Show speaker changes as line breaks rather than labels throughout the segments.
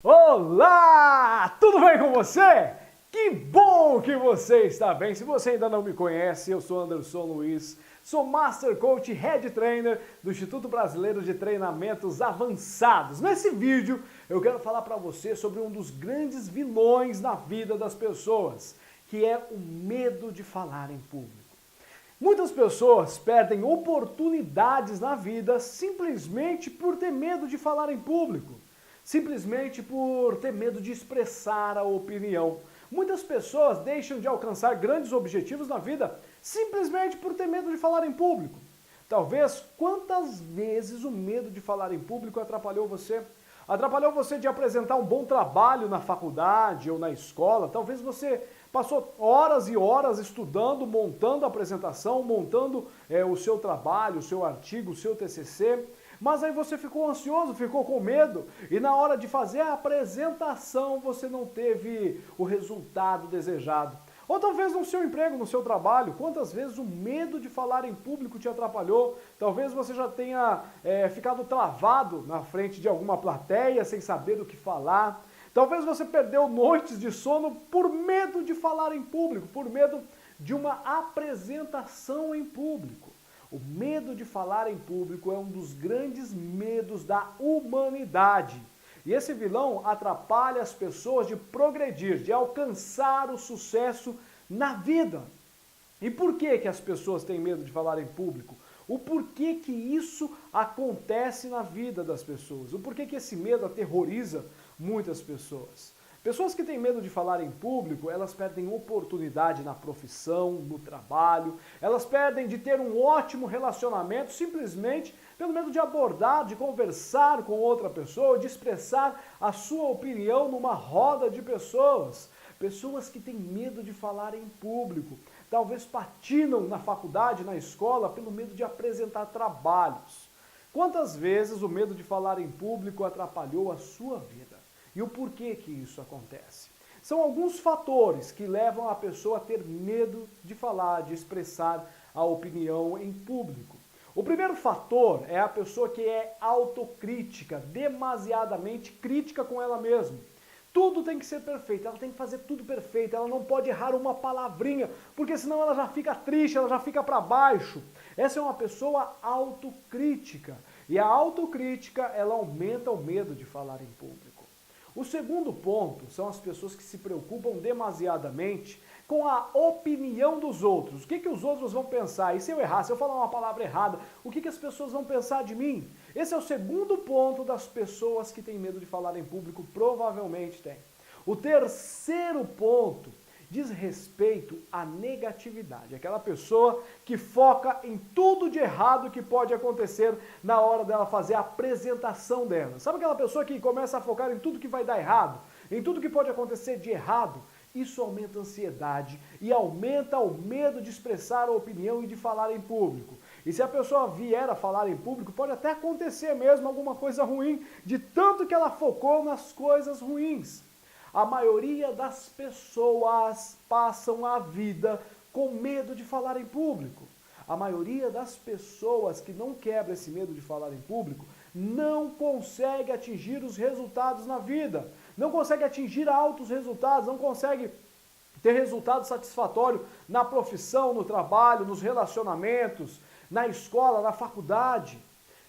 Olá! Tudo bem com você? Que bom que você está bem! Se você ainda não me conhece, eu sou Anderson Luiz, sou Master Coach e Head Trainer do Instituto Brasileiro de Treinamentos Avançados. Nesse vídeo, eu quero falar para você sobre um dos grandes vilões na vida das pessoas, que é o medo de falar em público. Muitas pessoas perdem oportunidades na vida simplesmente por ter medo de falar em público. Simplesmente por ter medo de expressar a opinião. Muitas pessoas deixam de alcançar grandes objetivos na vida simplesmente por ter medo de falar em público. Talvez, quantas vezes o medo de falar em público atrapalhou você? Atrapalhou você de apresentar um bom trabalho na faculdade ou na escola. Talvez você passou horas e horas estudando, montando a apresentação, montando o seu trabalho, o seu artigo, o seu TCC. Mas aí você ficou ansioso, ficou com medo e na hora de fazer a apresentação você não teve o resultado desejado. Ou talvez no seu emprego, no seu trabalho, quantas vezes o medo de falar em público te atrapalhou? Talvez você já tenha ficado travado na frente de alguma plateia sem saber o que falar. Talvez você perdeu noites de sono por medo de falar em público, por medo de uma apresentação em público. O medo de falar em público é um dos grandes medos da humanidade. E esse vilão atrapalha as pessoas de progredir, de alcançar o sucesso na vida. E por que as pessoas têm medo de falar em público? O porquê que isso acontece na vida das pessoas? O porquê que esse medo aterroriza muitas pessoas? Pessoas que têm medo de falar em público, elas perdem oportunidade na profissão, no trabalho, elas perdem de ter um ótimo relacionamento simplesmente pelo medo de abordar, de conversar com outra pessoa, de expressar a sua opinião numa roda de pessoas. Pessoas que têm medo de falar em público, talvez patinam na faculdade, na escola, pelo medo de apresentar trabalhos. Quantas vezes o medo de falar em público atrapalhou a sua vida? E o porquê que isso acontece? São alguns fatores que levam a pessoa a ter medo de falar, de expressar a opinião em público. O primeiro fator é a pessoa que é autocrítica, demasiadamente crítica com ela mesma. Tudo tem que ser perfeito, ela tem que fazer tudo perfeito, ela não pode errar uma palavrinha, porque senão ela já fica triste, ela já fica para baixo. Essa é uma pessoa autocrítica. E a autocrítica, ela aumenta o medo de falar em público. O segundo ponto são as pessoas que se preocupam demasiadamente com a opinião dos outros. O que os outros vão pensar? E se eu errar, se eu falar uma palavra errada, o que as pessoas vão pensar de mim? Esse é o segundo ponto das pessoas que têm medo de falar em público, provavelmente tem. O terceiro ponto diz respeito à negatividade. Aquela pessoa que foca em tudo de errado que pode acontecer na hora dela fazer a apresentação dela. Sabe aquela pessoa que começa a focar em tudo que vai dar errado? Em tudo que pode acontecer de errado? Isso aumenta a ansiedade e aumenta o medo de expressar a opinião e de falar em público. E se a pessoa vier a falar em público, pode até acontecer mesmo alguma coisa ruim, de tanto que ela focou nas coisas ruins. A maioria das pessoas passam a vida com medo de falar em público. A maioria das pessoas que não quebra esse medo de falar em público não consegue atingir os resultados na vida. Não consegue atingir altos resultados, não consegue ter resultado satisfatório na profissão, no trabalho, nos relacionamentos, na escola, na faculdade.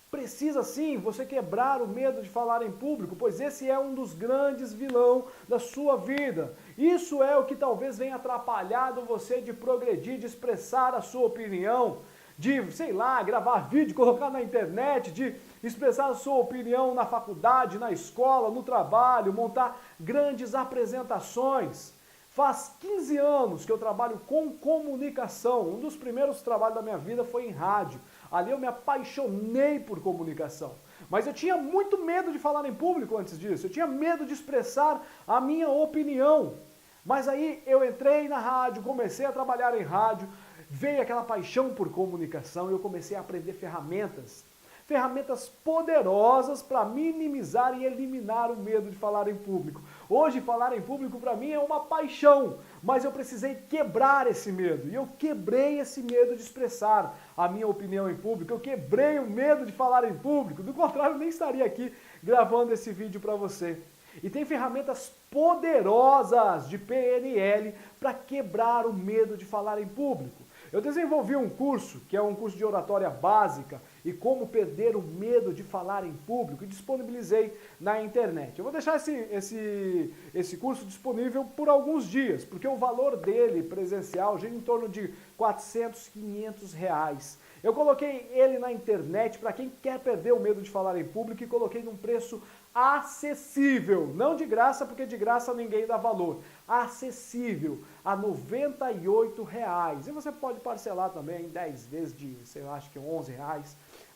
Precisa sim você quebrar o medo de falar em público, pois esse é um dos grandes vilões da sua vida. Isso é o que talvez venha atrapalhado você de progredir, de expressar a sua opinião, de, sei lá, gravar vídeo, colocar na internet, de expressar a sua opinião na faculdade, na escola, no trabalho, montar grandes apresentações. Faz 15 anos que eu trabalho com comunicação. Um dos primeiros trabalhos da minha vida foi em rádio. Ali eu me apaixonei por comunicação. Mas eu tinha muito medo de falar em público antes disso. Eu tinha medo de expressar a minha opinião. Mas aí eu entrei na rádio, comecei a trabalhar em rádio, veio aquela paixão por comunicação e eu comecei a aprender ferramentas poderosas para minimizar e eliminar o medo de falar em público. Hoje, falar em público para mim é uma paixão, mas eu precisei quebrar esse medo. E eu quebrei esse medo de expressar a minha opinião em público, eu quebrei o medo de falar em público. Do contrário, eu nem estaria aqui gravando esse vídeo para você. E tem ferramentas poderosas de PNL para quebrar o medo de falar em público. Eu desenvolvi um curso, que é um curso de oratória básica e como perder o medo de falar em público, e disponibilizei na internet. Eu vou deixar esse curso disponível por alguns dias, porque o valor dele presencial gira em torno de 400, 500 reais. Eu coloquei ele na internet para quem quer perder o medo de falar em público e coloquei num preço acessível, não de graça, porque de graça ninguém dá valor, acessível, a R$ 98. E você pode parcelar também em 10 vezes de, sei lá, acho que R$ 11,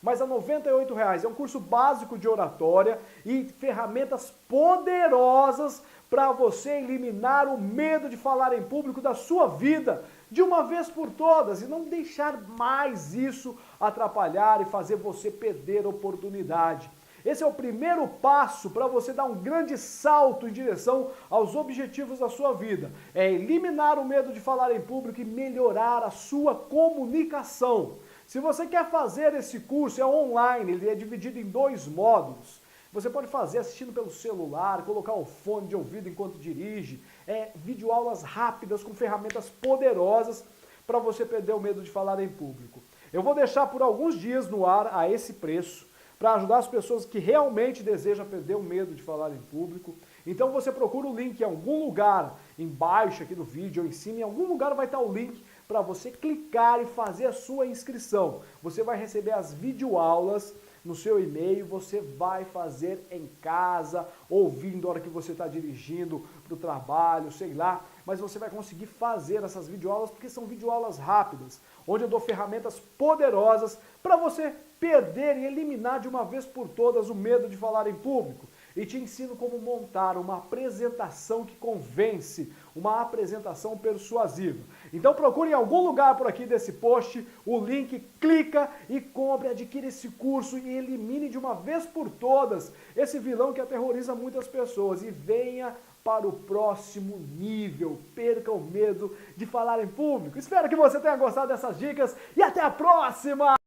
mas a R$ 98. É um curso básico de oratória e ferramentas poderosas para você eliminar o medo de falar em público da sua vida de uma vez por todas e não deixar mais isso atrapalhar e fazer você perder a oportunidade. Esse é o primeiro passo para você dar um grande salto em direção aos objetivos da sua vida. É eliminar o medo de falar em público e melhorar a sua comunicação. Se você quer fazer esse curso, é online, ele é dividido em 2 módulos. Você pode fazer assistindo pelo celular, colocar um fone de ouvido enquanto dirige, videoaulas rápidas com ferramentas poderosas para você perder o medo de falar em público. Eu vou deixar por alguns dias no ar a esse preço, para ajudar as pessoas que realmente desejam perder o medo de falar em público. Então você procura o link em algum lugar, embaixo aqui do vídeo ou em cima, em algum lugar vai estar o link para você clicar e fazer a sua inscrição. Você vai receber as videoaulas no seu e-mail, você vai fazer em casa, ouvindo a hora que você está dirigindo para o trabalho, sei lá, mas você vai conseguir fazer essas videoaulas porque são videoaulas rápidas, onde eu dou ferramentas poderosas para você perder e eliminar de uma vez por todas o medo de falar em público. E te ensino como montar uma apresentação que convence, uma apresentação persuasiva. Então procure em algum lugar por aqui desse post o link, clica e compre, adquire esse curso e elimine de uma vez por todas esse vilão que aterroriza muitas pessoas e venha para o próximo nível, perca o medo de falar em público. Espero que você tenha gostado dessas dicas e até a próxima!